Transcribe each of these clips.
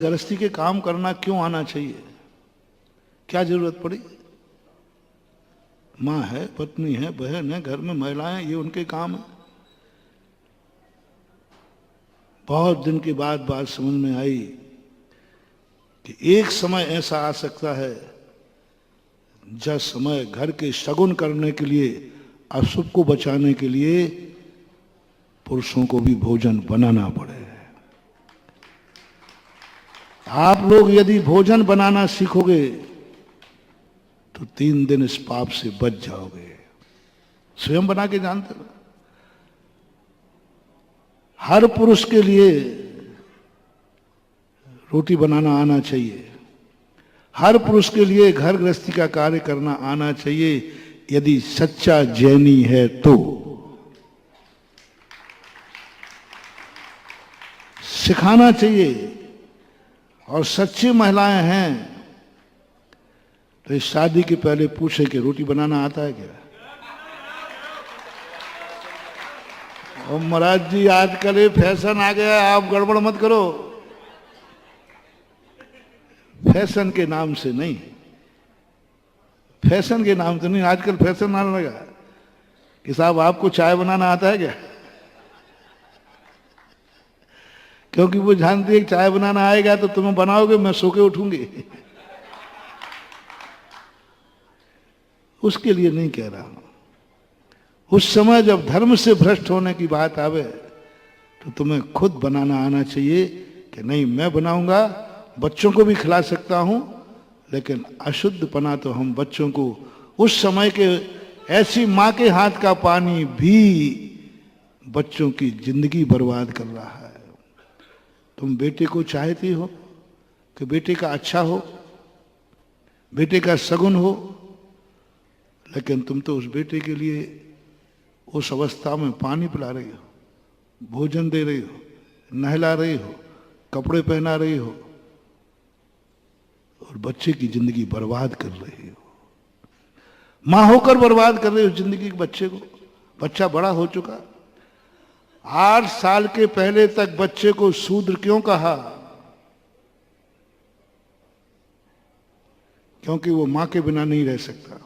गृहस्थी के काम करना क्यों आना चाहिए? क्या जरूरत पड़ी? माँ है, पत्नी है, बहन है, घर में महिलाएं, ये उनके काम है। बहुत दिन के बाद बात समझ में आई कि एक समय ऐसा आ सकता है जब समय घर के शगुन करने के लिए, अशुभ को बचाने के लिए पुरुषों को भी भोजन बनाना पड़े। आप लोग यदि भोजन बनाना सीखोगे तो 3 दिन इस पाप से बच जाओगे। स्वयं बना के जानते हो? हर पुरुष के लिए रोटी बनाना आना चाहिए, हर पुरुष के लिए घर गृहस्थी का कार्य करना आना चाहिए, यदि सच्चा जैनी है तो। सिखाना चाहिए। और सच्ची महिलाएं हैं तो इस शादी के पहले पूछे कि रोटी बनाना आता है क्या? और महाराज जी आजकल ये फैशन आ गया है, आप गड़बड़ मत करो। फैशन के नाम से नहीं, फैशन के नाम से नहीं, आजकल फैशन आने लगा कि साहब आपको चाय बनाना आता है क्या? क्योंकि वो जानती है कि चाय बनाना आएगा तो तुम्हें बनाओगे, मैं सो के उठूंगी। उसके लिए नहीं कह रहा हूं। उस समय जब धर्म से भ्रष्ट होने की बात आवे तो तुम्हें खुद बनाना आना चाहिए कि नहीं, मैं बनाऊंगा, बच्चों को भी खिला सकता हूं, लेकिन अशुद्धपना तो हम बच्चों को, उस समय के ऐसी मां के हाथ का पानी भी बच्चों की जिंदगी बर्बाद कर रहा है। तुम बेटे को चाहती हो कि बेटे का अच्छा हो, बेटे का सगुन हो, लेकिन तुम तो उस बेटे के लिए उस अवस्था में पानी पिला रही हो, भोजन दे रही हो, नहला रही हो, कपड़े पहना रही हो, और बच्चे की जिंदगी बर्बाद कर रही हो। मां होकर बर्बाद कर रही हो जिंदगी के बच्चे को। बच्चा बड़ा हो चुका, 8 साल के पहले तक बच्चे को शूद्र क्यों कहा? क्योंकि वो मां के बिना नहीं रह सकता,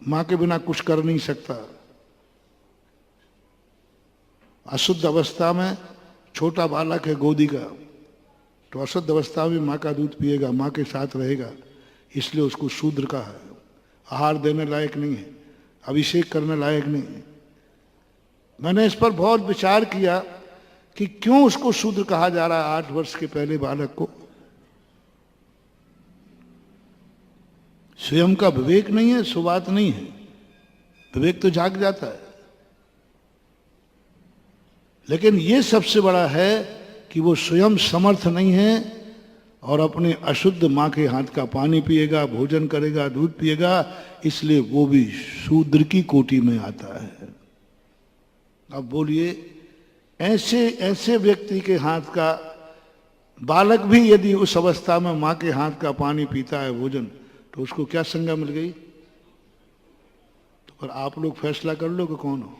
मां के बिना कुछ कर नहीं सकता। अशुद्ध अवस्था में छोटा बालक है गोदी का, तो अशुद्ध अवस्था में मां का दूध पिएगा, मां के साथ रहेगा, इसलिए उसको शूद्र कहा है। आहार देने लायक नहीं है, अभिषेक करने लायक नहीं है। मैंने इस पर बहुत विचार किया कि क्यों उसको शूद्र कहा जा रहा है 8 वर्ष के पहले बालक को। स्वयं का विवेक नहीं है, सो बात नहीं है, विवेक तो जाग जाता है। लेकिन ये सबसे बड़ा है कि वो स्वयं समर्थ नहीं है और अपने अशुद्ध मां के हाथ का पानी पिएगा, भोजन करेगा, दूध पिएगा, इसलिए वो भी शूद्र की कोटि में आता है। अब बोलिए, ऐसे ऐसे व्यक्ति के हाथ का बालक भी यदि उस अवस्था में मां के हाथ का पानी पीता है, भोजन, तो उसको क्या संज्ञा मिल गई? तो पर आप लोग फैसला कर लो कि कौन हो।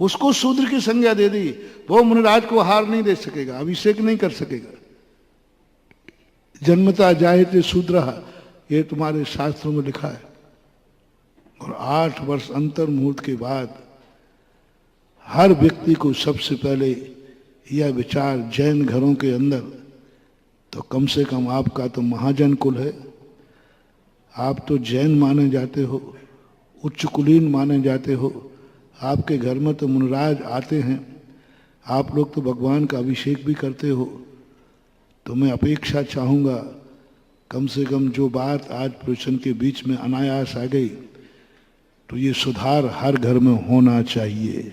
उसको शूद्र की संज्ञा दे दी, वो मुनिराज को आहार नहीं दे सकेगा, अभिषेक नहीं कर सकेगा। जन्मता जायते शूद्रः, ये तुम्हारे शास्त्रों में लिखा है। और 8 वर्ष अंतर मुहूर्त के बाद हर व्यक्ति को सबसे पहले यह विचार, जैन घरों के अंदर तो कम से कम आपका तो महाजन कुल है, आप तो जैन माने जाते हो, उच्च कुलीन माने जाते हो, आपके घर में तो मुनिराज आते हैं, आप लोग तो भगवान का अभिषेक भी करते हो। तो मैं अपेक्षा चाहूँगा, कम से कम जो बात आज पुरुषन के बीच में अनायास आ गई, तो ये सुधार हर घर में होना चाहिए।